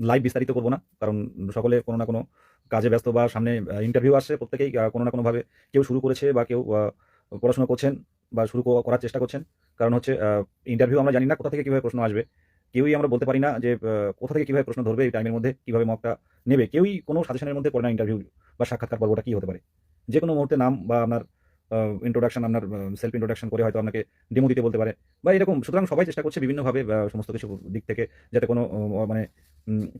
Live বিস্তারিত করব না, কারণ সকলে কোনো না কোনো কাজে ব্যস্ত বা সামনে ইন্টারভিউ আসছে। প্রত্যেকেই কোনো না কোনোভাবে কেউ শুরু করেছে বা কেউ পড়াশোনা করছেন বা শুরু করার চেষ্টা করছেন। কারণ হচ্ছে ইন্টারভিউ আমরা জানি না কোথা থেকে কীভাবে প্রশ্ন আসবে। কেউই আমরা বলতে পারি না যে কোথা থেকে কীভাবে প্রশ্ন ধরবে, এই টাইমের মধ্যে কীভাবে মকটা নেবে। কেউই কোনো সাজেশনের মধ্যে পড়ে না ইন্টারভিউ বা সাক্ষাৎকার পর্বটা কী হতে পারে। যেকোনো মুহূর্তে নাম বা আপনার ইন্ট্রোডাকশন, আপনার সেলফ ইন্ট্রোডাকশন করে হয়তো আপনাকে ডেমো দিতে বলতে পারে বা এরকম। সুতরাং সবাই চেষ্টা করছে বিভিন্নভাবে সমস্ত কিছু দিক থেকে যাতে কোনো মানে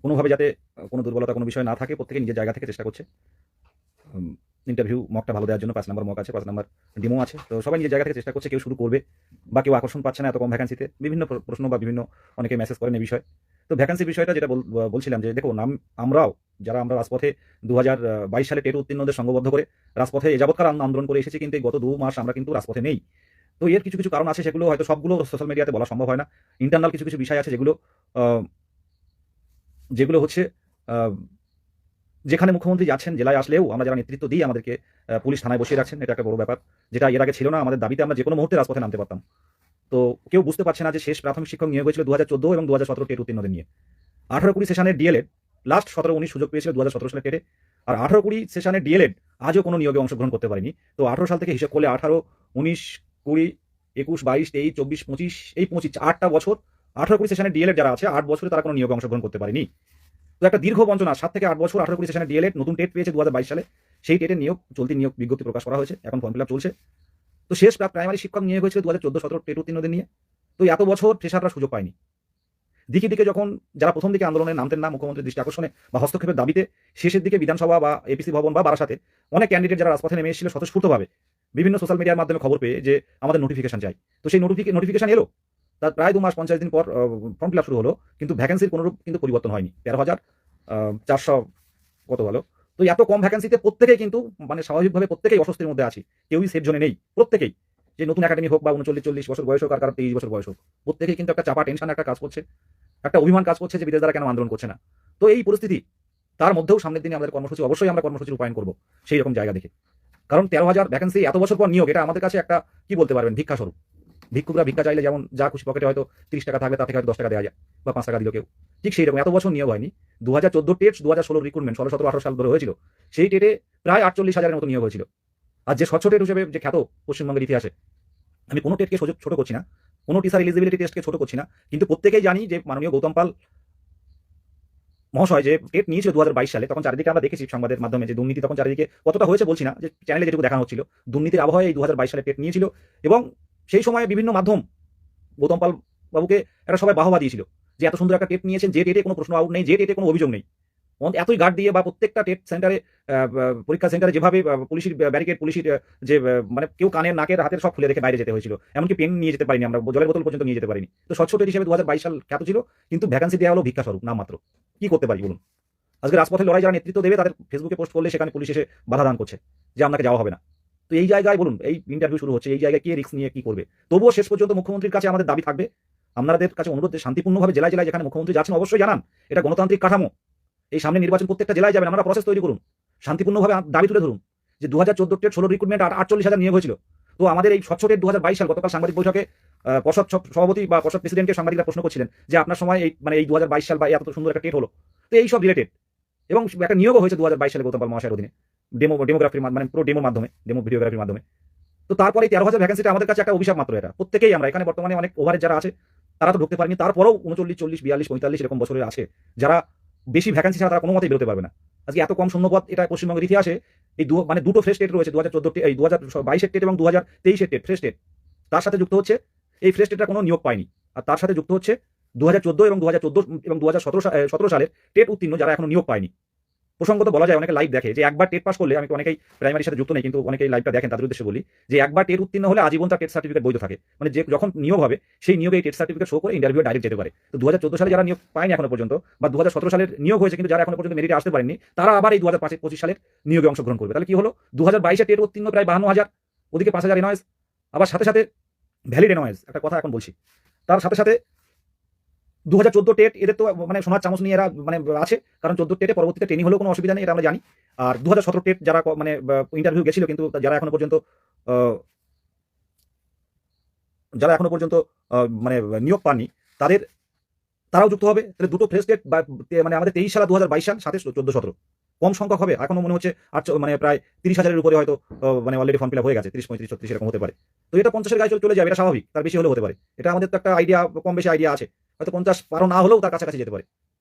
কোনোভাবে যাতে কোনো দুর্বলতা কোনো বিষয় না থাকে, প্রত্যেকে নিজের জায়গা থেকে চেষ্টা করছে। ইন্টারভিউ মকটা ভালো দেওয়ার জন্য ৫ নাম্বার মক আছে, ৫ নাম্বার ডেমো আছে। তো সবাই নিজের জায়গা থেকে চেষ্টা করছে, কেউ শুরু করবে বা কেউ আকর্ষণ পাচ্ছে না এত কম ভ্যাকেন্সিতে। বিভিন্ন প্রশ্ন বা বিভিন্ন অনেকে মেসেজ করেন এই বিষয়ে। তো ভ্যাকেন্সির বিষয়টা যেটা বলছিলাম যে দেখুন, আমরা যারা রাজপথে ২০২২ সালে টেট উত্তীর্ণদের সংঘবদ্ধ করে রাজপথে এ যাবৎকাল আন্দোলন করে এসেছি, কিন্তু এই গত ২ মাস আমরা কিন্তু রাজপথে নেই। তো এর কিছু কারণ আছে, সেগুলো হয়তো সবগুলো সোশ্যাল মিডিয়াতে বলা সম্ভব হয় না। ইন্টারনাল কিছু বিষয় আছে আ যেগুলো হচ্ছে আ যেখানে মুখ্যমন্ত্রী যাচ্ছেন, জেলায় আসলেও আমরা যারা নেতৃত্ব দিই আমাদেরকে পুলিশ থানায় বসিয়ে রাখছেন। এটা একটা বড় ব্যাপার। যেটা এর আগে ছিল না। আমাদের দাবিতে আমরা যেকোনো মুহূর্তে রাজপথে নামতে পারতাম। তো কেউ বুঝতে পারছে না যে শেষ প্রাথমিক শিক্ষক নিয়োগ হয়েছিল ২০১৪ এবং ২০১৭ টেট উত্তীর্ণদের নিয়ে। ১৮-২০ সেশনের ডিএলএড লাস্ট ১৭-১৯ সুযোগ পেয়েছিল ২০১৭ সালের টেটে। আর ১৮-২০ সেশনের ডিএলএড আজও কোনো নিয়োগে অংশগ্রহণ করতে পারেনি। তো ১৮ সাল থেকে হিসাব করলে ১৮, ১৯, ২০, ২১, ২২, ২৩, ২৪, ২৫, এই ২৫ ৮টা বছর ১৮-২০ সেশনের ডিএলএড যারা আছে ৮ বছরে তারা কোনো নিয়োগে অংশগ্রহণ করতে পারেনি। তো একটা দীর্ঘ বঞ্চনা, ৭ থেকে ৮ বছর ১৮-২০ সেশনের ডিএলএড নতুন টেট পেয়েছে ২০২২ সালে। সেই টেটের চলতি নিয়োগ বিজ্ঞপ্তি প্রকাশ করা হয়েছে। এখন ফর্ম ফিল আপ চলছে। তো শেষ প্রাইমারি শিক্ষক নিয়োগ হয়েছিল ২০১৪-১৭ টেট উত্তীর্ণদের নিয়ে। তো এত বছর ফ্রেশাররা সুযোগ পায়নি। দিকে যখন যারা প্রথম দিকে আন্দোলনে নামতেন না মুখ্যমন্ত্রীর দৃষ্টি আকর্ষণে বা হস্তক্ষেপের দাবিতে, শেষের দিকে বিধানসভা বা এপিসি ভবন বা বারাসাতে অনেক ক্যান্ডিডেট যারা রাজপথে নেমে এসেছিল স্বতঃস্ফূর্তভাবে বিভিন্ন সোশ্যাল মিডিয়ার মাধ্যমে খবর পেয়ে যে আমাদের নোটিফিকেশন চাই। তো সেই নোটিফিকেশন এলো। তার প্রায় ২ মাস ৫০ দিন পর ফর্ম ফিল আপ শুরু হলো, কিন্তু ভ্যাকেন্সির কোনোরূপ কিন্তু পরিবর্তন হয়নি। ১৩,৪০০ কত হলো। তো এত কম ভ্যাকেন্সিতে প্রত্যেকেই কিন্তু মানে স্বাভাবিকভাবে প্রত্যেকেই অস্বস্তির মধ্যে আছি। কেউই সেফ জোনে নেই। প্রত্যেকেই, যে নতুন একাডেমি হোক বা ৩৯-৪০ বছর বয়স হোক আর কারো ২৩ বছর বয়স হোক, প্রত্যেকেই কিন্তু একটা চাপা টেনশন একটা কাজ করছে। একটা অভিমান কাজ করছে যে বিদেশ দ্বারা কেন আন্দোলন করছে না। তো এই পরিস্থিতি, তার মধ্যেও সামনের দিনে আমাদের কর্মসূচি অবশ্যই আমরা কর্মসূচি রূপায়ণ করব সেই রকম জায়গা দেখে। কারণ ১৩,০০০ ভ্যাকেন্সি এত বছর পর নিয়োগ, এটা আমাদের কাছে একটা কি বলতে পারবেন, ভিক্ষা স্বরূপ। ভিক্ষুকরা ভিক্ষা চাইলে যেমন যা খুশি পকেটে হয়তো ৩০ টাকা থাকলে তা থেকে হয়তো ১০ টাকা দেওয়া যায় বা ৫ টাকা দিল কেউ, ঠিক সেই রকম এত বছর নিয়োগ হয়নি। ২০১৪ টেট, ২০১৬ রিক্রুটমেন্ট ১৬, ১৭, ১৮ সাল ধরে হয়েছিল। সেই টেটে প্রায় ৪৮,০০০-এর মতো নিয়োগ হয়েছিল। আর যে স্বচ্ছ টেট হিসেবে যে খ্যাত পশ্চিমবঙ্গের ইতিহাসে, আমি কোনো টেটকে ছোট করছি না, কোনো টিচার এলিজিবিলিটি টেস্টকে ছোট করছি না, কিন্তু প্রত্যেকেই জানি যে মাননীয় গৌতম পাল মহাশয় যে টেট নিয়েছিল ২০২২ সালে, তখন চারিদিকে আমরা দেখেছি সংবাদের মাধ্যমে যে দুর্নীতি তখন চারিদিকে কতটা হয়েছে বলছি না, যে চ্যানেলে যেটুকু দেখানো হচ্ছিল দুর্নীতির আবহাওয়ায় এই ২০২২ সালে টেট নিয়েছিল। এবং সেই সময় বিভিন্ন মাধ্যম গৌতম পাল বাবুকে একটা সবাই বাহবা দিয়েছিল যে এত সুন্দর একটা টেট নিয়েছেন, যে টেটে কোনো প্রশ্ন আউট নেই, যে টেটে কোনো অভিযোগ নেই। এতই গার্ড দিয়ে বা প্রত্যেকটা টেট সেন্টারে পরীক্ষা সেন্টারে যেভাবে পুলিশের ব্যারিকেড, পুলিশের যে মানে কেউ কানের নাকের হাতের সব খুলে রেখে বাইরে যেতে হয়েছিল, এমনকি পেন নিয়ে যেতে পারিনি আমরা, জলের বোতল পর্যন্ত নিয়ে যেতে পারিনি। তো স্বচ্ছ টেট হিসেবে ২০২২ সাল খ্যাত ছিল, কিন্তু ভ্যাকেন্সি দেওয়া হলো ভিক্ষা স্বরূপ নামমাত্র। কি করতে পারি বলুন? আজকে রাজপথে লড়াই যারা নেতৃত্ব দেবে তাদের ফেসবুকে পোস্ট করলে সেখানে পুলিশ এসে বাধা দান করছে যে আপনাকে যাওয়া হবে না। তো এই জায়গায় বলুন, এই ইন্টারভিউ শুরু হচ্ছে, এই জায়গায় কে রিস্ক নিয়ে কি করবে? তবুও শেষ পর্যন্ত মুখ্যমন্ত্রীর কাছে আমাদের দাবি থাকবে, আপনাদের কাছে অনুরোধ, শান্তিপূর্ণভাবে জেলায় জেলায় যেখানে মুখ্যমন্ত্রী যাচ্ছেন অবশ্যই জানান। এটা গণতান্ত্রিক কাঠামো। এই সামনে নির্বাচন প্রত্যেকটা জেলায় যাবেন, আমরা প্রসেস তৈরি করুন, শান্তিপূর্ণভাবে দাবি তুলে ধরুন যে ২০১৪ টেট ১৬ রিক্রুটমেন্ট ৪৮,০০০ নিয়োগ হয়েছিল। তো আমাদের এই স্বচ্ছ টেট ২০২২ সাল, গতকাল সাংবাদিক বৈঠকে পর্ষদ সভাপতি বা পর্ষদ প্রেসিডেন্টকে সাংবাদিকরা প্রশ্ন করছিলেন যে আপনার সময় এই ২০২২ সাল বা এত সুন্দর একটা টেট হলো, তো এই সব রিলেটেড। এবং একটা নিয়োগও হয়েছে ২০২২ সালে গৌতম পাল মহাশয়ের অধীনে ডেমোগ্রাফির মানে পুরো ডেমোর মাধ্যমে, ডেমো ভিডিওগ্রাফির মাধ্যমে। তো তারপরে ১৩,০০০ ভ্যাকেন্সিটা আমাদের কাছে একটা অভিশাপ মাত্র। এটা প্রত্যেকেই আমরা এখানে বর্তমানে অনেক ওভারেজ যারা আছে তারা তো ঢুকতে পারেনি, তারপরেও ৩৯, ৪০, ৪২, ৪৫ এরকম বছরের আছে যারা বেশি ভ্যাকেন্সি ছাড়া তারা কোনো মতেই বেরোতে পারবে না। আজকে এত কম শূন্যপদ, এটা পশ্চিমবঙ্গের ইতিহাসে এই মানে দুটো ফ্রেশ টেট রয়েছে, ২০১৪ এই ২০২২ টেট এবং ২০২৩ টেট ফ্রেশ টেট। তার সাথে যুক্ত হচ্ছে এই ফ্রেশ টেটটা কোনো নিয়োগ পায়নি। আর তার সাথে যুক্ত হচ্ছে ২০১৪ এবং ২০১৭ সালের টেট উত্তীর্ণ যারা এখনো নিয়োগ পায়নি। প্রসঙ্গত বলা যায়, অনেকে লাইভ দেখে যে একবার টেট পাস করলে, আমি অনেকেই প্রাইমারির সাথে যুক্ত নেই কিন্তু অনেকেই লাইভটা দেখেন, তাদের উদ্দেশ্যে বলি যে একবার টেট উত্তীর্ণ হলে আজীবন তার টেট সার্টিফিকেট বৈধ থাকে। মানে যে যখন নিয়োগ হবে সেই নিয়োগে এই টেট সার্টিফিকেট শো করে ইন্টারভিউ ডাইরেক্ট যেতে পারে। তো ২০১৪ সালে যারা নিয়োগ পায়নি এখনো পর্যন্ত, বা ২০১৭ সালের নিয়োগ হয়েছে কিন্তু যারা এখনো পর্যন্ত মেরিটে আসতে পারেননি, তারা আবার এই ২০২৫ সালের নিয়োগে অংশগ্রহণ করবে। তাহলে কি হলো, ২০২২ টেট উত্তীর্ণ প্রায় ৫২,০০০, ওদিকে ৫,০০০ এনওএস, আবার সাথে সাথে ভ্যালিড এনওএস, একটা কথা এখন বলছি, তার সাথে সাথে ২০১৪ টেট এদের তো মানে সোনার চামচ নিয়ে এরা মানে আছে, কারণ ১৪ টেটে পরবর্তীতে ট্রেনিং হলেও কোনো অসুবিধা নেই, এটা আমরা জানি। আর ২০১৭ টেট যারা মানে ইন্টারভিউ গেছিল কিন্তু যারা এখনো পর্যন্ত মানে নিয়োগ পাননি, তাদের তারাও যুক্ত হবে। তাহলে দুটো ফ্রেশ ডেট মানে আমাদের 23 সাল 2022 সাল সাথে 14-17 কম সংখ্যক হবে। এখনো মনে হচ্ছে মানে প্রায় 30,000-এর উপরে হয়তো মানে অলরেডি ফর্ম ফিল আপ হয়ে গেছে, 30, 35, 36 এরকম হতে পারে। তো এটা 50-এর গায়ে চলে যাবে, এটা স্বাভাবিক। তার বেশি হলেও হতে পারে। এটা আমাদের তো একটা আইডিয়া, কম বেশি আইডিয়া আছে। হয়তো 50 পারও না হলেও তার কাছাকাছি যেতে পারে।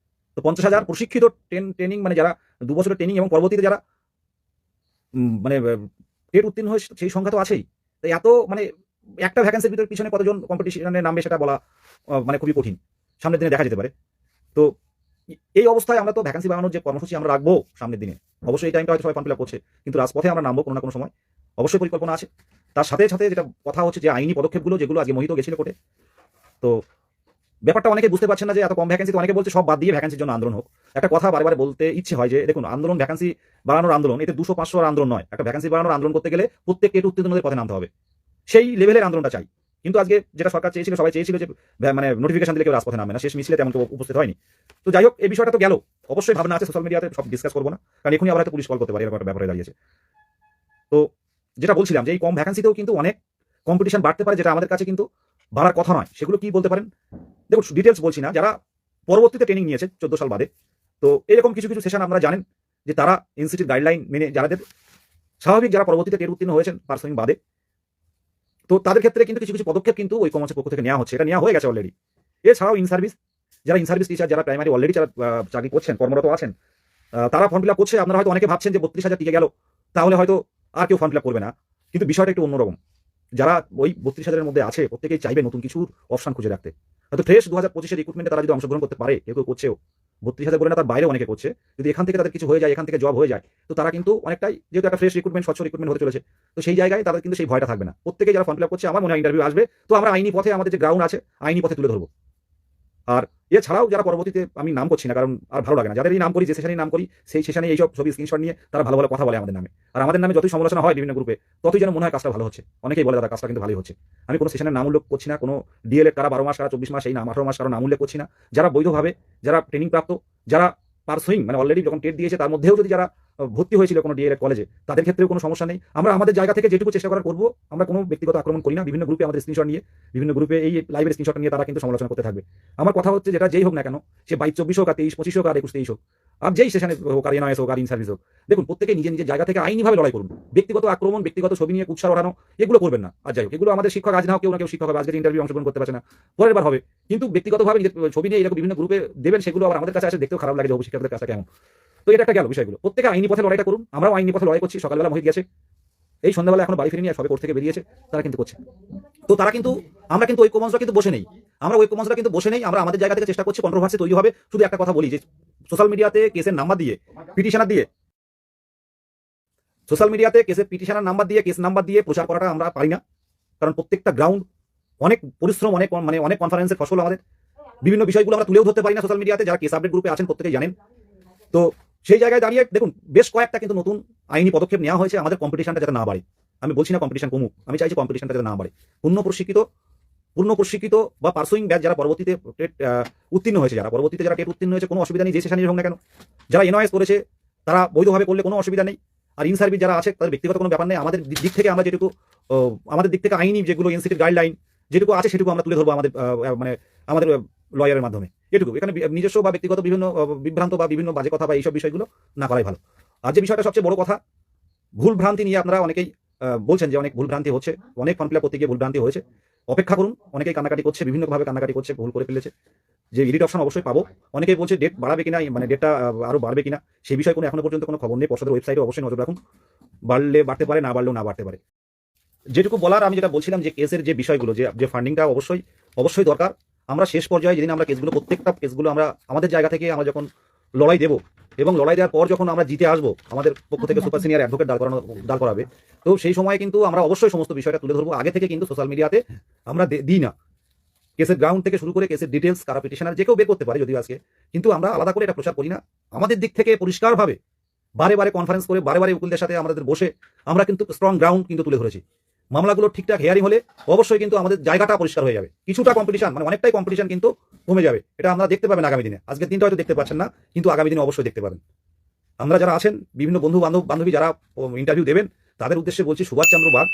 তো 50,000 প্রশিক্ষিত ট্রেনিং মানে যারা 2 বছরের ট্রেনিং এবং পরবর্তীতে যারা মানে টেট উত্তীর্ণ হয়েছে সেই সংখ্যা তো আছেই। তো এত মানে একটা ভ্যাকেন্সির ভিতরে পিছনে কতজন কম্পিটিশনে নামবে সেটা বলা মানে খুবই কঠিন। সামনের দিনে দেখা যেতে পারে। তো এই অবস্থায় আমরা তো ভ্যাকেন্সি বাড়ানোর যে কর্মসূচি আমরা রাখবো সামনের দিনে, অবশ্যই এই টাইমটা হয়তো সবাই ফর্ম ফিল আপ করছে, কিন্তু রাজপথে আমরা নামবো কোনো না কোনো সময়, অবশ্যই পরিকল্পনা আছে। তার সাথে সাথে যেটা কথা হচ্ছে যে আইনি পদক্ষেপগুলো যেগুলো আজকে মোহিত গেছিল কোর্টে, তো ব্যাপারটা অনেকে বুঝতে পারছেন না যে এত কম ভ্যাকেন্সি। অনেকে বলছে সব বাদ দিয়ে ভ্যাকেন্সির জন্য আন্দোলন হোক। একটা কথা বারে বলতে ইচ্ছে হয় যে দেখুন, আন্দোলন ভ্যাকেন্সি বাড়ানোর আন্দোলন, এতে 200-500 আর আন্দোলন নয়। একটা ভ্যাকেন্সি বাড়ানোর আন্দোলন করতে গেলে প্রত্যেক টেট উত্তীর্ণদের পথে নামতে হবে, সেই লেভেলের আন্দোলনটা চাই। কিন্তু আজকে যেটা সরকার চেয়েছিল, সবাই চেয়েছিল যে মানে নোটিফিকেশন দিলে কেউ রাজপথে নামবে না, শেষ মিছিলে তেমন কেউ উপস্থিত হয়নি। তো যাই হোক, এই বিষয়টা তো গেল। অবশ্যই ভাবনা আছে, সোশ্যাল মিডিয়াতে সব ডিসকাস করবো না, কারণ এখনই আবার হয়তো পুলিশ কল করতে পারে, এরকম একটা ব্যাপারে দাঁড়িয়েছে। তো যেটা বলছিলাম যে এই কম ভ্যাকেন্সিতেও কিন্তু অনেক কম্পিটিশন বাড়তে পারে, যেটা আমাদের কাছে কিন্তু বাড়ার কথা নয়। সেগুলো কি বলতে পারেন? দেখুন, ডিটেলস বলছি না, যারা পরবর্তীতে ট্রেনিং নিয়েছে 14 সাল বাদে, তো এরকম কিছু কিছু সেশন আপনারা জানেন যে তারা ইনস্টিটিউট গাইডলাইন মেনে যাদের স্বাভাবিক, যারা পরবর্তীতে টেট উত্তীর্ণ হয়েছেন পার্সোনিং বাদে, তো তাদের ক্ষেত্রে কিন্তু কিছু কিছু পদক্ষেপ কিন্তু ওই কমার্সের পক্ষ থেকে নেওয়া হচ্ছে, এটা নেওয়া হয়ে গেছে অলরেডি। এছাড়াও ইন সার্ভিস, যারা ইন সার্ভিস টিচার, যারা প্রাইমারি অলরেডি যারা চাকরি করছেন, কর্মরত আছেন, তারা ফর্ম ফিল আপ করছে। আপনারা হয়তো অনেকে ভাবছেন যে 32,000 টিকে গেল, তাহলে হয়তো আর কেউ ফর্ম ফিল আপ করবে না, কিন্তু বিষয়টা একটু অন্যরকম। যারা ওই 32,000-এর মধ্যে আছে, প্রত্যেকেই চাইবে নতুন কিছুর অপশন খুঁজে রাখতে। হয়তো ফ্রেশ 2025-এর রিক্রুটমেন্টে তারা যদি অংশগ্রহণ করতে পারে, কেউ কেউ করছেও, 32,000 বলে না, তার বাইরে অনেকে করছে। যদি এখান থেকে তাদের কিছু হয়ে যায়, এখান থেকে জব হয়ে যায়, তো তারা কিন্তু অনেকটাই, যেহেতু একটা ফ্রেশ রিক্রুটমেন্ট, স্বচ্ছ রিক্রুটমেন্ট হতে চলেছে, তো সেই জায়গায় তাদের কিন্তু সেই ভয়টা থাকবে না। প্রত্যেকে যারা ফর্ম ফিল আপ করছে, আমার মনে হয় ইন্টারভিউ আসবে। তো আমরা আইনি পথে, আমাদের যে গ্রাউন্ড আছে, আইনি পথে তুলে ধরবো। আর এছাড়াও যারা পরবর্তীতে, আমি নাম করছি না কারণ আর ভালো লাগে না, যাদের এই নাম করি, যে সেশনে নাম করি, সেই সেশনে এইসব ছবি স্ক্রিনশট নিয়ে তারা ভালো ভালো কথা বলে আমাদের নামে। আর আমাদের নামে যতই সমালোচনা হয় বিভিন্ন গ্রুপে, ততই যেন মনে হয় কাজটা ভালো হচ্ছে। অনেকেই বলে দাদা কাজটা কিন্তু ভালোই হচ্ছে। আমি কোনো সেশনের নাম উল্লেখ করছি না, কোনো ডিএলএড কারা 12 মাস, কারা 24 মাস, এই নাম 18 মাস কারো নাম উল্লেখ করছি না। যারা বৈধভাবে, যারা ট্রেনিং প্রাপ্ত, যারা পারসুইং মানে অলরেডি যখন টেট দিয়েছে, তার মধ্যেও যদি যারা ভর্তি হয়েছিল কোনো ডিএলএড কলেজে, তাদের ক্ষেত্রেও কোনো সমস্যা নেই। আমরা আমাদের জায়গা থেকে যেটুকু চেষ্টা করার করবো। আমরা কোনো ব্যক্তিগত আক্রমণ করি না। বিভিন্ন গ্রুপে আমাদের স্ক্রিনশট নিয়ে, বিভিন্ন গ্রুপে এই লাইভের স্ক্রিনশট নিয়ে তারা কিন্তু সমালোচনা করতে থাকবে। আমার কথা হচ্ছে, যেটা যেই হোক না কেন, সে 22-24 হোক, আর 23-25 হোক, আর 21-23 হোক, আর যেই সেশনে হোক, আর এনআইএস হোক, আর ইন সার্ভিস হোক, দেখুন প্রত্যেকে নিজের নিজের জায়গা থেকে আইনিভাবে লড়াই করুন। ব্যক্তিগত আক্রমণ, ব্যক্তিগত ছবি নিয়ে কুৎসা ওঠানো, এগুলো করবেন না। আর যাই হোক, এগুলো আমাদের শিক্ষক, আজ না হোক কেউ না কেউ শিক্ষক হবে, আজকের ইন্টারভিউ অংশগ্রহণ করতে পারছে না, পরের বার হবে। কিন্তু ব্যক্তিগতভাবে নিজের ছবি নিয়ে এরকম বিভিন্ন গ্রুপে দেবেন, সেগুলো আবার আমাদের কাছে আসে দেখতেও খারাপ লাগে যে শিক্ষকদের কাজটা কেমন। তো এটা একটা গেল বিষয়গুলো। প্রত্যেকে আইনি পথে লড়াইটা করুন, আমরাও আইনি পথে লড়াই করছি। সকালবেলা মোহিত গেছে, এই সন্ধ্যাবেলা এখনো বাড়ি ফিরে নিয়ে সবে কোর্ট থেকে বেরিয়েছে, তারা কিন্তু করছে। তো তারা কিন্তু, আমরা কিন্তু ঐক্যমঞ্চরা কিন্তু বসে নেই, আমরা ঐক্যমঞ্চরা কিন্তু বসে নেই। আমরা আমাদের জায়গা থেকে চেষ্টা করছি কন্ট্রোভার্সি তৈরি হবে। শুধু একটা কথা বলি যে সোশ্যাল মিডিয়াতে কেসের নাম্বার দিয়ে, পিটিশনার দিয়ে, সোশ্যাল মিডিয়াতে কেসের পিটিশনার নাম্বার দিয়ে, কেস নাম্বার দিয়ে প্রচার করাটা আমরা পারি না। কারণ প্রত্যেকটা গ্রাউন্ড, অনেক পরিশ্রম, অনেক মানে অনেক কনফারেন্সের ফসল আমাদের। বিভিন্ন বিষয়গুলো আমরা তুলেও ধরতে পারি না সোশ্যাল মিডিয়াতে। যারা কেস আপডেট গ্রুপে আছেন প্রত্যেকেই জানেন। তো সেই জায়গায় দাঁড়িয়ে দেখুন, বেশ কয়েকটা কিন্তু নতুন আইনি পদক্ষেপ নেওয়া হয়েছে আমাদের কম্পিটিশনটা যাতে না বাড়ে। আমি বলছি না কম্পিটিশন কমুক, আমি চাইছি কম্পিটিশনটা যাতে না বাড়ে। পূর্ণ প্রশিক্ষিত বা পার্সুইং ব্যাচ যারা পরবর্তীতে টেট উত্তীর্ণ হয়েছে, যারা পরবর্তীতে যারা টেট উত্তীর্ণ হয়েছে, কোনো অসুবিধা নেই যে সেশনই হোক না কেন। যারা এনআইএস করেছে তারা বৈধভাবে করলে কোনো অসুবিধা নেই। আর ইন সার্ভিস যারা আছে, তাদের ব্যক্তিগত কোনো ব্যাপার নেই। আমাদের দিক থেকে আমরা যেটুকু, আমাদের দিক থেকে আইনি যেগুলো ইনস্টিটিউট গাইডলাইন যেটুকু আছে, সেটুকু আমরা তুলে ধরবো আমাদের মানে আমাদের লয়ারের মাধ্যমে। এটুকু, এখানে নিজস্ব বা ব্যক্তিগত বিভিন্ন বিভ্রান্ত বা বিভিন্ন বাজে কথা বা এইসব বিষয়গুলো না করাই ভালো। আর যে বিষয়টা সবচেয়ে বড় কথা, ভুল ভ্রান্তি নিয়ে আপনারা অনেকেই বলছেন যে অনেক ভুল ভ্রান্তি হচ্ছে, অনেক ফর্ম ফিল আপ করতে গিয়ে ভুল ভ্রান্তি হয়েছে। অপেক্ষা করুন, অনেকেই কান্নাকাটি করছে, বিভিন্নভাবে কান্নাকাটি করছে, ভুল করে ফেলেছে। যে এডিট অপশন অবশ্যই পাবো। অনেকেই বলছে ডেট বাড়াবে কিনা, মানে ডেটটা আরো বাড়বে কিনা, সেই বিষয়ে কোনো এখনো পর্যন্ত কোনো খবর নেই। পর্ষদের ওয়েবসাইটে অবশ্যই নজর রাখুন। বাড়লে বাড়তে পারে, না বাড়লেও না বাড়তে পারে। যেটুকু বলার, আমি যেটা বলছিলাম যে কেসের যে বিষয়গুলো, যে ফান্ডিংটা অবশ্যই দরকার। আমরা শেষ পর্যায়ে যেদিন আমরা কেসগুলো, প্রত্যেকটা কেসগুলো আমরা আমাদের জায়গা থেকে আমরা যখন লড়াই দেবো, এবং লড়াই দেওয়ার পর যখন আমরা জিতে আসবো, আমাদের পক্ষ থেকে সুপার সিনিয়র অ্যাডভোকেট দাঁড় করাবে, তো সেই সময় কিন্তু আমরা অবশ্যই সমস্ত বিষয়টা তুলে ধরবো। আগে থেকে কিন্তু সোশ্যাল মিডিয়াতে আমরা দিই না। কেসের গ্রাউন্ড থেকে শুরু করে কেসের ডিটেলস, কারা পিটিশনার, যে কেউ বের করতে পারে যদিও আজকে, কিন্তু আমরা আলাদা করে এটা প্রচার করি না। আমাদের দিক থেকে পরিষ্কারভাবে বারে কনফারেন্স করে, বারে উকিলদের সাথে আমাদের বসে আমরা কিন্তু স্ট্রং গ্রাউন্ড কিন্তু তুলে ধরেছি। মামলাগুলো ঠিকঠাক হিয়ারিং হলে অবশ্যই কিন্তু আমাদের জায়গাটা পরিষ্কার হয়ে যাবে। কিছুটা কম্পিটিশন, মানে অনেকটাই কম্পিটিশন কিন্তু কমে যাবে। এটা আমরা দেখতে পাবেন আগামী দিনে। আজকের দিনটা হয়তো দেখতে পাচ্ছেন না, কিন্তু আগামী দিনে অবশ্যই দেখতে পাবেন। আমরা যারা আছেন, বিভিন্ন বান্ধবী যারা ইন্টারভিউ দেবেন, তাদের উদ্দেশ্যে বলছি, সুভাষচন্দ্র বাগ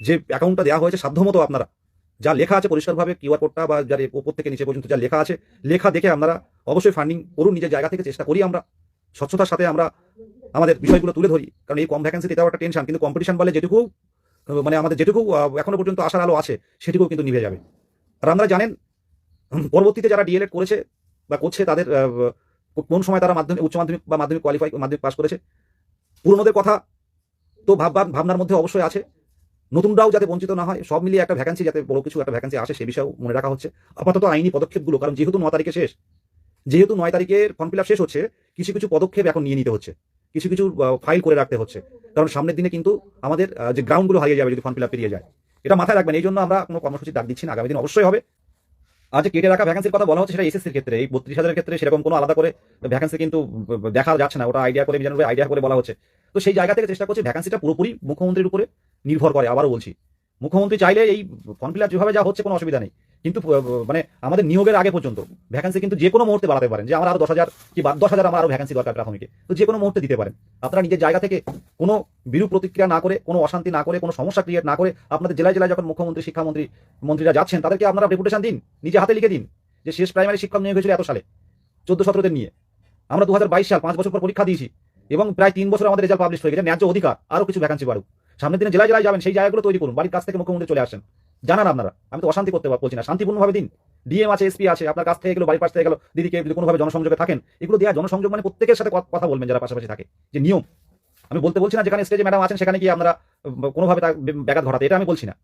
যে অ্যাকাউন্টটা দেওয়া হয়েছে, সাধ্যমতো আপনারা যা লেখা আছে পরিষ্কারভাবে কিউআর কোডটা বা যার উপর থেকে নিচে পর্যন্ত যা লেখা আছে, লেখা দেখে আপনারা অবশ্যই ফান্ডিং করুন। নিজের জায়গা থেকে চেষ্টা করি আমরা স্বচ্ছতার সাথে আমরা আমাদের বিষয়গুলো তুলে ধরি, কারণ এই কম ভ্যাকেন্সিতে এটাও একটা টেনশন, কিন্তু কম্পিটিশন বলে যেটুকু মানে আমাদের যেটুকু এখনো পর্যন্ত আশার আলো আছে সেটুকুও কিন্তু নিভে যাবে। আর আপনারা জানেন পরবর্তীতে যারা ডিএলএড করেছে বা করছে তাদের কোন সময় তারা মাধ্যমিক উচ্চ মাধ্যমিক বা মাধ্যমিক মাধ্যমিক পাস করেছে, পুরনোদের কথা তো ভাবনার মধ্যে অবশ্যই আছে, নতুনরাও যাতে বঞ্চিত না হয়, সব মিলিয়ে একটা ভ্যাকেন্সি যাতে বড় কিছু একটা ভ্যাকেন্সি আসে সে বিষয়েও মনে রাখা হচ্ছে। আপাতত আইনি পদক্ষেপগুলো, কারণ যেহেতু 9 তারিখে শেষ, যেহেতু 9 তারিখের ফর্ম ফিল আপ শেষ হচ্ছে, কিছু কিছু পদক্ষেপ এখন নিয়ে নিতে হচ্ছে, কিছু কিছু ফাইল করে রাখতে হচ্ছে, কারণ সামনের দিনে কিন্তু আমাদের যে গ্রাউন্ডগুলো হারিয়ে যাবে যদি ফর্ম ফিল আপ পেরিয়ে যায়। এটা মাথায় রাখবেন, এই জন্য আমরা কোনো কর্মসূচি ডাক দিচ্ছি না, আগামী দিন অবশ্যই হবে। আজ কেটে রাখা ভ্যাকেন্সির কথা বলা হচ্ছে সেটা এসএসসির ক্ষেত্রে, এই 32,000 ক্ষেত্রে সেরকম কোনো আলাদা করে ভ্যাকেন্সি কিন্তু দেখা যাচ্ছে না, ওটা আইডিয়া করে মিজানুর আইডিয়া করে বলা হচ্ছে। তো সেই জায়গা থেকে চেষ্টা করছি ভ্যাকেন্সিটা পুরোপুরি মুখ্যমন্ত্রীর উপরে নির্ভর করে। আবারও বলছি, মুখ্যমন্ত্রী চাইলে এই ফর্ম ফিল আপ যেভাবে যা হচ্ছে কোনো অসুবিধা নেই, কিন্তু মানে আমাদের নিয়োগের আগে পর্যন্ত ভ্যাকেন্সি কিন্তু যে কোনো মুহূর্তে বাড়াতে পারেন, যে আমার আরো 10,000 কি 10,000 আমার আরো ভ্যাকেন্সি দরকার প্রাথমিকে, তো যে কোনো মুহূর্তে দিতে পারেন। আপনারা নিজের জায়গা থেকে কোনো বিরূপ প্রতিক্রিয়া না করে, কোনো অশান্তি না করে, কোনো সমস্যা ক্রিয়েট না করে, আপনাদের জেলায় জেলায় যখন মুখ্যমন্ত্রী শিক্ষামন্ত্রী মন্ত্রীরা যাচ্ছেন তাদেরকে আপনারা ডেপুটেশন দিন, নিজে হাতে লিখে দিন যে শেষ প্রাইমারি শিক্ষক নিয়োগ হয়েছিল এত সালে 14-17 নিয়ে, আমরা 2022 সাল 5 বছর পর পরীক্ষা দিয়েছি এবং প্রায় 3 বছর আমাদের রেজাল্ট পাবলিশ হয়ে গেছে, ন্যায্য অধিকার আরো কিছু ভ্যাকেন্সি বাড়ুক। সামনের দিনে জেলায় জেলায় যাবেন, সেই জায়গাগুলো তৈরি করুন, বাড়ির কাছ থেকে মুখ্যমন্ত্রী চলে আসেন, জানান আপনারা। আমি তো অশান্তি করতে বলছি না, শান্তিপূর্ণভাবে দিন। ডিএম আছে, এসপি আছে, আপনার কাছ থেকে এগুলো বাড়ির পাশ থেকে গেল দিদিকে যদি কোনোভাবে জনসংযোগে থাকেন, এগুলো দেওয়া জনসংযোগ মানে প্রত্যেকের সাথে কথা বলবেন যারা পাশাপাশি থাকে, যে নিয়ম। আমি বলছি না যেখানে স্টেজে ম্যাডাম আছেন সেখানে কি আপনারা কোনোভাবে ব্যাঘাত ঘটাতে, এটা আমি বলছি না।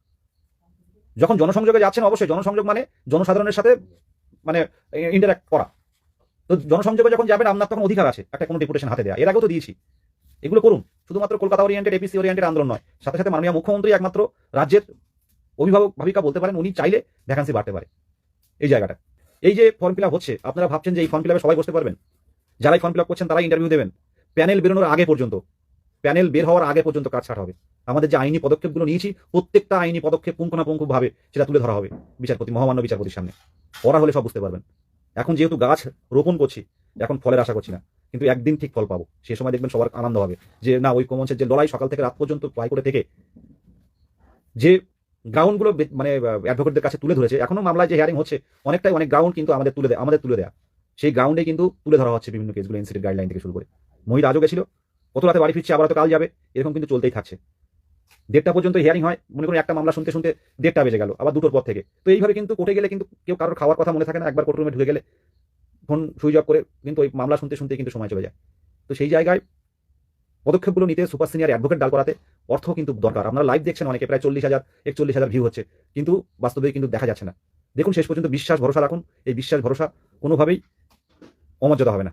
যখন জনসংযোগে যাচ্ছেন অবশ্যই জনসংযোগ মানে জনসাধারণের সাথে মানে ইন্টারাক্ট করা। তো জনসংযোগে যখন যাবেন আপনার তখন অধিকার আছে একটা কোনো ডেপুটেশন হাতে দেওয়া, এর আগেও তো দিয়েছি। এগুলো করুন, শুধুমাত্র কলকাতা ওরিয়েন্টেড এপিসি ওরিয়েন্টেড আন্দোলন নয়, সাথে সাথে মাননীয় মুখ্যমন্ত্রী একমাত্র রাজ্যের অভিভাবক ভাবিকা বলতে পারেন, উনি চাইলে ভ্যাকেন্সি বাড়তে পারে এই জায়গাটা। এই যে ফর্ম ফিল আপ হচ্ছে, আপনারা ভাবছেন যে এই ফর্ম ফিল আপে সবাই বসতে পারবেন, যারাই ফর্ম ফিল আপ করছেন তারাই ইন্টারভিউ দেবেন, প্যানেল বেরোনোর আগে পর্যন্ত, প্যানেল বের হওয়ার আগে পর্যন্ত কাজ ছাড়া হবে। আমাদের যে আইনি পদক্ষেপগুলো নিয়েছি প্রত্যেকটা আইনি পদক্ষেপ পুঙ্খানুপুঙ্খভাবে সেটা তুলে ধরা হবে বিচারপতি, মহামান্য বিচারপতির সামনে, পড়া হলে সব বুঝতে পারবেন। এখন যেহেতু গাছ রোপণ করছি, এখন ফলের আশা করছি না, কিন্তু একদিন ঠিক ফল পাবো, সে সময় দেখবেন সবার আনন্দ হবে যে না, ওই কমঞ্চের যে লড়াই সকাল থেকে রাত পর্যন্ত ট্রাই করে থেকে যে গ্রাউন্ডগুলো মানে অ্যাডভোকেটদের কাছে তুলে ধরেছে, এখনো মামলায় যে হিয়ারিং হচ্ছে অনেক গ্রাউন্ড কিন্তু আমাদের তুলে দেয়া, সেই গ্রাউন্ডে কিন্তু তুলে ধরা হচ্ছে বিভিন্ন কেসগুলো, এনসিটির গাইডলাইন থেকে শুরু করে। মহিলা আজও গেছিল, কত রাতে বাড়ি ফিরছে, আবার তো কাল যাবে, এরকম কিন্তু চলতেই থাকছে। 1:30 পর্যন্ত হিয়ারিং হয়, মনে করুন একটা মামলা শুনতে শুনতে 1:30 বেজে গেল, আবার 2টোর পর থেকে। তো এইভাবে কিন্তু কোর্টে গেলে কিন্তু কেউ কারোর খাওয়ার কথা মনে থাকে না, একবার কোর্টরুমে ঢুকে গেলে ফোন সুইচ অফ করে কিন্তু ওই মামলা শুনতে শুনতে কিন্তু সময় চলে যায়। তো সেই জায়গায় পদক্ষেপগুলো নিতে সুপার সিনিয়র অ্যাডভোকেট দাঁড় করাতে অর্থ কিন্তু দরকার। আপনারা লাইভ দেখছেন অনেকে, প্রায় 40,000-41,000 ভিউ হচ্ছে, কিন্তু বাস্তবে কিন্তু দেখা যাচ্ছে না। দেখুন শেষ পর্যন্ত বিশ্বাস ভরসা রাখুন, এই বিশ্বাস ভরসা কোনোভাবেই অমর্যাদা হবে না।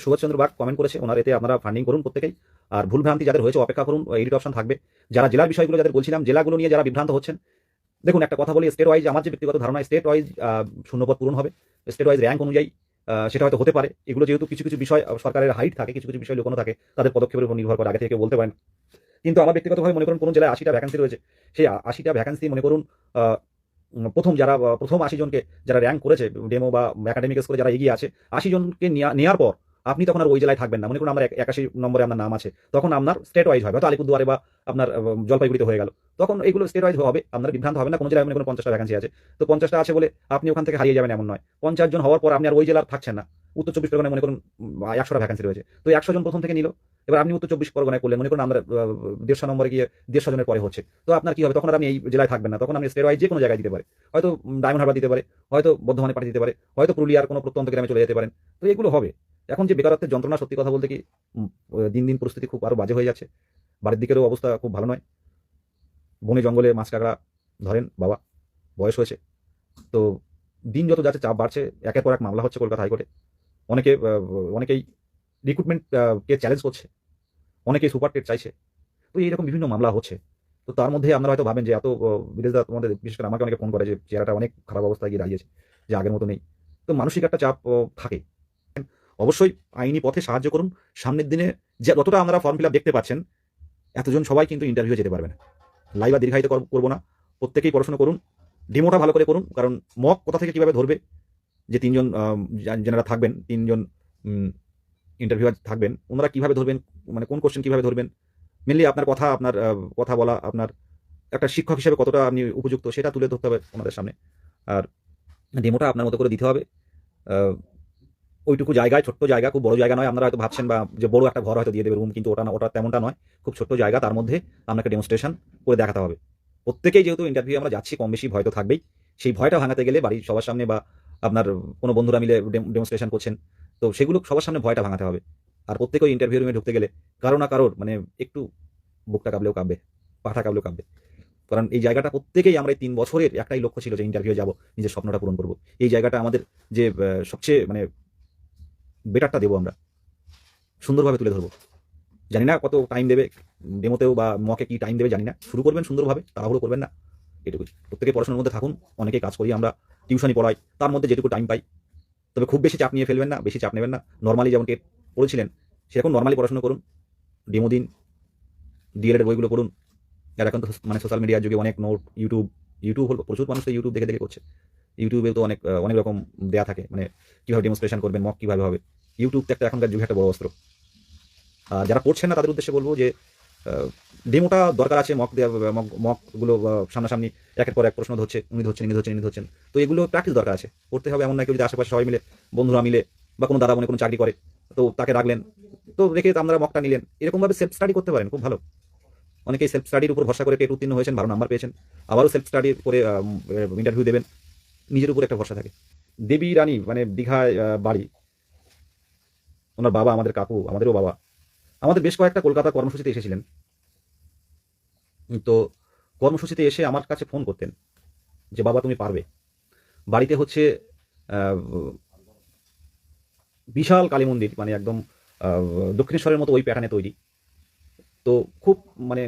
সুভাষচন্দ্র বাগ কমেন্ট করেছে, ওনার এতে আপনারা ফান্ডিং করুন প্রত্যেকেই। আর ভুলভ্রান্তি যাদের হয়েছে অপেক্ষা করুন, এডিট অপশন থাকবে। যারা জেলার বিষয়গুলো যাদের বলছিলাম, জেলাগুলো নিয়ে যারা বিভ্রান্ত হচ্ছেন, দেখুন একটা কথা বলি, স্টেট ওয়াইজ আমার যে ব্যক্তিগত ধারণা, স্টেট ওয়াইজ শূন্যপদ পূরণ হবে, স্টেট ওয়াইজ র্যাঙ্ক অনুযায়ী সেটা হয়তো হতে পারে। এগুলো যেহেতু কিছু কিছু বিষয় সরকারের হাইট থাকে, কিছু কিছু বিষয় লুকানো থাকে, তাদের পদক্ষেপের উপর নির্ভর করে, আগে থেকে বলতে পারেন। কিন্তু আমার ব্যক্তিগতভাবে মনে করুন কোনো জেলায় 80টা ভ্যাকেন্সি রয়েছে, সেই 80টা ভ্যাকেন্সি মনে করুন প্রথম 80 জনকে যারা র্যাঙ্ক করেছে ডেমো বা একাডেমিক স্কোরে যারা এগিয়ে আছে, 80 জনকে নেওয়ার পর আপনি তখন আর ওই জেলায় থাকবেন না। মনে করুন আমার 81 নম্বরে আপনার নাম আছে, তখন আপনার স্টেট ওয়াইজ হবে, হয়তো আলিপুরদুয়ারে বা আপনার জলপাইগুড়িতে হয়ে গেল, তখন এইগুলো স্টেট ওয়াইজ হবে, আপনার বিভ্রান্ত হবে না। কোনো জেলায় মনে করুন 50টা ভ্যাকেন্সি আছে, তো 50টা আছে বলে আপনি ওখান থেকে হারিয়ে যাবেন এমন নয়। 50 জন হওয়ার পর আপনি আর ওই জেলার থাকছেন না। উত্তর 24 পরগনায় মনে করুন 100টা ভ্যাকেন্সি রয়েছে, তো 100 জন প্রথম থেকে নিল, এবার আপনি উত্তর 24 পরগনায় করলেন, মনে করুন আমরা 150 নম্বরে গিয়ে 150 জনের পরে হচ্ছে, তো আপনার কি হবে, তখন আপনি এই জেলায় থাকবেন না, তখন আপনি স্টেট ওয়াইজ যে কোনো জায়গায় দিতে পারে, হয়তো ডায়মন্ড হারবার দিতে পারে, হয়তো বর্ধমানে পাঠিয়ে দিতে পারে, হয়তো পুরুলিয়ার কোনো প্রত্যন্ত গ্রামে চলে যেতে পারেন। তো এগুলো হবে। এখন যে বেকারত্বের যন্ত্রণা, সত্যি কথা বলতে কি দিন দিন পরিস্থিতি খুব আরো বাজে হয়ে যাচ্ছে, বাড়ির দিকেরও অবস্থা খুব ভালো নয়। বনে জঙ্গলে মাছ কাঁকড়া ধরেন বাবা, বয়স হয়েছে, তো দিন যত যাচ্ছে চাপ বাড়ছে, একের পর এক মামলা হচ্ছে কলকাতা হাইকোর্টে, অনেকেই রিক্রুটমেন্ট কে চ্যালেঞ্জ করছে, অনেকেই সুপার টেট চাইছে, তো এইরকম বিভিন্ন মামলা হচ্ছে। তো তার মধ্যে আপনারা হয়তো ভাবেন যে এত বিদেশদা তোমাদের, বিশেষ করে আমাকে অনেকে ফোন করে যে চেহারাটা অনেক খারাপ অবস্থায় গিয়ে দাঁড়িয়েছে, যে আগের মতো নেই, তো মানসিক একটা চাপ থাকে। অবশ্যই আইনি পথে সাহায্য করুন। সামনের দিনে যে যতটা আপনারা ফর্ম ফিল আপ দেখতে পাচ্ছেন, এতজন সবাই কিন্তু ইন্টারভিউ যেতে পারবে না। লাইভ আর দীর্ঘায়িত করবো না, প্রত্যেকেই পড়াশোনা করুন, ডেমোটা ভালো করে করুন, কারণ মক কোথা থেকে কিভাবে ধরবে, যে 3 জন যারা থাকবেন, 3 জন ইন্টারভিউয়ার থাকবেন, ওনারা কিভাবে ধরবেন, মানে কোন কোশ্চেন কিভাবে ধরবেন, মেনলি আপনার কথা, আপনার কথা বলা, আপনার একটা শিক্ষক হিসেবে কতটা আপনি উপযুক্ত সেটা তুলে ধরতে হবে ওনাদের সামনে। আর ডেমোটা আপনার মতো করে দিতে হবে। ওইটুকু জায়গায়, ছোট্ট জায়গা, খুব বড় জায়গা নয়। আপনারা হয়তো ভাবছেন বা যে বড় একটা ঘর হয়তো দিয়ে দেবে রুম, কিন্তু ওটা না, ওটা তেমনটা নয়। খুব ছোট্ট জায়গা, তার মধ্যে আপনাকে ডেমনস্ট্রেশন করে দেখাতে হবে। প্রত্যেকেই যেহেতু ইন্টারভিউ আমরা যাচ্ছি, কম বেশি ভয় তো থাকবেই। সেই ভয়টা ভাঙাতে গেলে বাড়ির সবার সামনে বা আপনার কোনো বন্ধুরা মিলে ডেমনস্ট্রেশন করছেন, তো সেগুলো সবার সামনে ভয়টা ভাঙাতে হবে। আর প্রত্যেকেই ইন্টারভিউ রুমে ঢুকতে গেলে কারো না কারোর মানে একটু বুকটা কাঁপলেও কাঁপবে, পাটা কাঁপলেও কাঁপবে। কারণ এই জায়গাটা প্রত্যেকেই, আমরা এই 3 বছরের একটাই লক্ষ্য ছিল যে ইন্টারভিউ যাব, নিজের স্বপ্নটা পূরণ করব। এই জায়গাটা আমাদের যে সবচেয়ে মানে বেটারটা দেবো আমরা, সুন্দরভাবে তুলে ধরবো। জানি না কত টাইম দেবে ডেমোতেও বা মকে কি টাইম দেবে জানি না। শুরু করবেন সুন্দরভাবে, তাড়াহুড়ো করবেন না, এটুকুই। প্রত্যেকে পড়াশোনার মধ্যে থাকুন, অনেকেই কাজ করি আমরা, টিউশনি পড়াই, তার মধ্যে যেটুকু টাইম পাই। তবে খুব বেশি চাপ নিয়ে ফেলবেন না, বেশি চাপ নেবেন না। নর্মালি যেমন টেট পড়েছিলেন সেরকম নর্মালি পড়াশোনা করুন, ডেমো দিন, ডিএলএড বইগুলো পড়ুন। আর এখন তো মানে সোশ্যাল মিডিয়ার যুগে অনেক নোট, ইউটিউব হলো, প্রচুর মানুষ তো ইউটিউব দেখে দেখে করছে। ইউটিউবেও তো অনেক রকম দেয়া থাকে, মানে কীভাবে ডেমনস্ট্রেশন করবেন, মক কীভাবে হবে। ইউটিউব তো একটা এখনকার যুগে একটা বড় অস্ত্র। আর যারা পড়ছেন না তাদের উদ্দেশ্যে বলবো যে ডেমোটা দরকার আছে। মকগুলো সামনাসামনি একের পর এক প্রশ্ন ধরছে, উনি ধরছেন। তো এগুলো প্র্যাকটিস দরকার আছে, পড়তে হবে। এমন না কেউ যদি আশেপাশে সবাই মিলে, বন্ধুরা মিলে বা কোনো দাদা মনে কোনো চাকরি করে, তো তাকে রাখলেন, তো রেখে আপনারা মকটা নিলেন। এরকমভাবে সেলফ স্টাডি করতে পারেন, খুব ভালো। অনেকেই সেলফ স্টাডির উপর ভরসা করে টেট উত্তীর্ণ হয়েছেন, ভালো নাম্বার পেয়েছেন, আবারও সেলফ স্টাডি করে ইন্টারভিউ দেবেন। নিজের উপর একটা ভরসা থাকে। দেবী রানী মানে দীঘায় বাড়ি, ওনার বাবা, আমাদের কাকু, আমাদেরও বাবা, আমাদের বেশ কয়েকটা কলকাতা কর্মসূচিতে এসেছিলেন। তো কর্মসূচিতে এসে আমার কাছে ফোন করতেন যে বাবা তুমি পারবে। বাড়িতে হচ্ছে বিশাল কালী মন্দির, মানে একদম দক্ষিণেশ্বরের মতো ওই প্যাটার্নে তৈরি। তো খুব মানে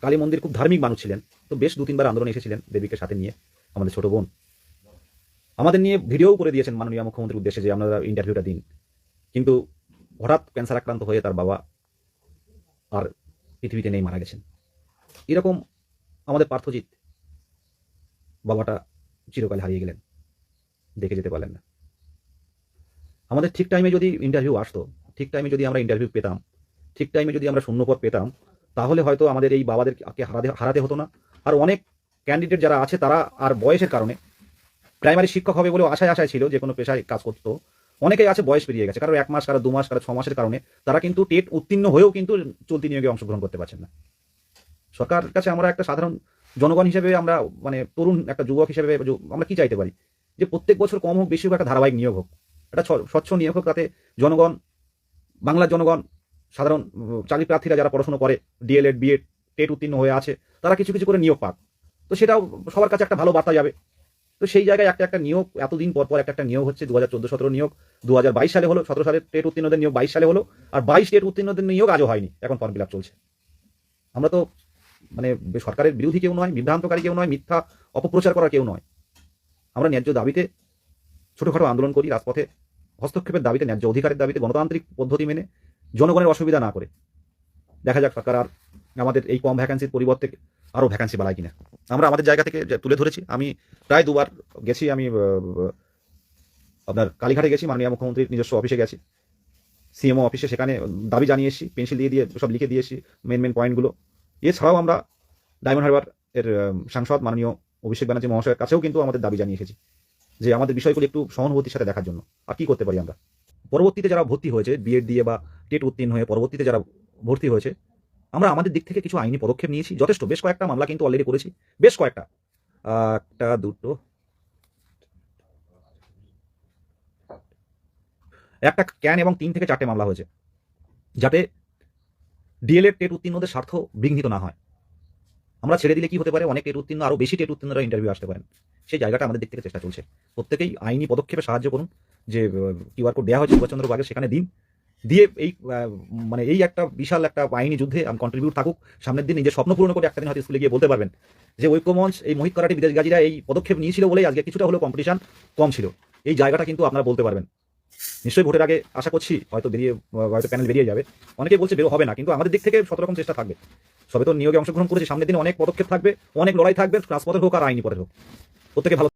কালী মন্দির, খুব ধার্মিক মানুষ ছিলেন। তো বেশ 2-3 বার আন্দোলনে এসেছিলেন দেবীকে সাথে নিয়ে, আমাদের ছোট বোন। আমাদের নিয়ে ভিডিওও করে দিয়েছেন মাননীয় মুখ্যমন্ত্রীর উদ্দেশ্যে যে আপনারা ইন্টারভিউটা দিন। কিন্তু হঠাৎ ক্যান্সার আক্রান্ত হয়ে তার বাবা আর পৃথিবীতে নেই, মারা গেছেন। এরকম আমাদের পার্থজিৎ বাবাটা চিরকাল হারিয়ে গেলেন, দেখে যেতে পারলেন না। আমাদের ঠিক টাইমে যদি ইন্টারভিউ আসতো, ঠিক টাইমে যদি আমরা ইন্টারভিউ পেতাম, ঠিক টাইমে যদি আমরা শূন্যপদ পেতাম, তাহলে হয়তো আমাদের এই বাবাদেরকে হারাতে হতো না। আর অনেক ক্যান্ডিডেট যারা আছে তারা আর বয়সের কারণে, প্রাইমারি শিক্ষক হবে বলেও আশায় ছিল, যে কোনো পেশায় কাজ করতো, অনেকেই আছে বয়স পেরিয়ে গেছে, কারো 1 মাস, কারো 2 মাস, কারো 6 মাসের কারণে তারা কিন্তু টেট উত্তীর্ণ হয়েও কিন্তু চলতি নিয়োগে অংশগ্রহণ করতে পারছেন না। সরকারের কাছে আমরা একটা সাধারণ জনগণ হিসেবে, আমরা মানে তরুণ একটা যুবক হিসেবে আমরা কি চাইতে পারি, যে প্রত্যেক বছর কম হোক বেশি হোক একটা ধারাবাহিক নিয়োগ হোক, একটা স্বচ্ছ নিয়োগ হোক, তাতে জনগণ, বাংলার জনগণ, সাধারণ চাকরি প্রার্থীরা যারা পড়াশোনা করে, ডিএলএড বিএড টেট উত্তীর্ণ হয়ে আছে, তারা কিছু কিছু করে নিয়োগ পাক। তো সেটাও সবার কাছে একটা ভালো বার্তা যাবে। তো সেই জায়গায় একটা নিয়োগ, এতদিন পর একটা নিয়োগ হচ্ছে, 2014-17 নিয়োগ 2022 সালে হলো, 17 সালে টেট উত্তীর্ণদের নিয়োগ 22 সালে হলো, আর 22 টেট উত্তীর্ণদের নিয়োগ আজও হয়নি, এখন ফর্ম ফিল আপ চলছে। আমরা তো মানে সরকারের বিরোধী কেউ নয়, বিভ্রান্তকারী কেউ নয়, মিথ্যা অপপ্রচার করার কেউ নয়। আমরা ন্যায্য দাবিতে ছোটখাটো আন্দোলন করি, রাজপথে হস্তক্ষেপের দাবিতে, ন্যায্য অধিকারের দাবিতে, গণতান্ত্রিক পদ্ধতি মেনে, জনগণের অসুবিধা না করে। দেখা যাক সরকার আর আমাদের এই কম ভ্যাকান্সির পরিবর্তে আরও ভ্যাকান্সি বাড়ায় কিনা। আমরা আমাদের জায়গা থেকে তুলে ধরেছি। আমি প্রায় 2 বার গেছি, আমি আপনার কালীঘাটে গেছি, মাননীয় মুখ্যমন্ত্রীর নিজস্ব অফিসে গেছি, সিএমও অফিসে, সেখানে দাবি জানিয়ে এসেছি, পেন্সিল দিয়ে সব লিখে দিয়ে এসেছি মেন পয়েন্টগুলো। এছাড়াও আমরা ডায়মন্ড হারবার এর সাংসদ মাননীয় অভিষেক ব্যানার্জি মহাশয়ের কাছেও কিন্তু আমাদের দাবি জানিয়ে এসেছি, যে আমাদের বিষয়গুলো একটু সহানুভূতির সাথে দেখার জন্য। আর কি করতে পারি আমরা। পরবর্তীতে যারা ভর্তি হয়েছে বিএড দিয়ে বা টেট উত্তীর্ণ হয়ে পরবর্তীতে যারা ভর্তি হয়েছে, আমরা আমাদের দিক থেকে কিছু আইনি পদক্ষেপ নিয়েছি, যথেষ্ট, বেশ কয়েকটা মামলা কিন্তু অলরেডি করেছি, বেশ কয়েকটা, একটা দুটো, একটা ক্যান এবং 3 থেকে 4টে মামলা হয়েছে, যাতে ডিএলএড টেট উত্তীর্ণদের স্বার্থ বিঘ্নিত না হয়। আমরা ছেড়ে দিলে কি হতে পারে, অনেক টেট উত্তীর্ণ, আরও বেশি টেট উত্তীর্ণরা ইন্টারভিউ আসতে পারেন। সেই জায়গাটা আমাদের দিক থেকে চেষ্টা চলছে। প্রত্যেকেই আইনি পদক্ষেপে সাহায্য করুন, যে কিউআর কোড দেওয়া হয়েছে সুভাষচন্দ্র বাগে, সেখানে দিন, দিয়ে এই মানে এই একটা বিশাল একটা আইনি যুদ্ধে কন্ট্রিবিউট থাকুক। সামনের দিন নিজের স্বপ্ন পূরণ করে একটা দিন হয়তো স্কুলে গিয়ে বলতে পারবেন যে ঐক্যমঞ্চ, এই মোহিত করাটি বিদেশ গাজীরা এই পদক্ষেপ নিয়েছিল বলেই আজকে কিছুটা হলেও কম্পিটিশন কম ছিল। এই জায়গাটা কিন্তু আপনারা বলতে পারবেন। নিশ্চয়ই ভোটের আগে আশা করছি হয়তো প্যানেল বেরিয়ে যাবে। অনেকেই বলছে বেরো হবে না, কিন্তু আমাদের দিক থেকে 7 রকম চেষ্টা থাকবে। সবে তো নিয়োগে অংশগ্রহণ করেছি, সামনের দিনে অনেক পদক্ষেপ থাকবে, অনেক লড়াই থাকবে, ট্রান্সপোর্টের হোক আর আইনি পথের হোক। প্রত্যেকে ভালো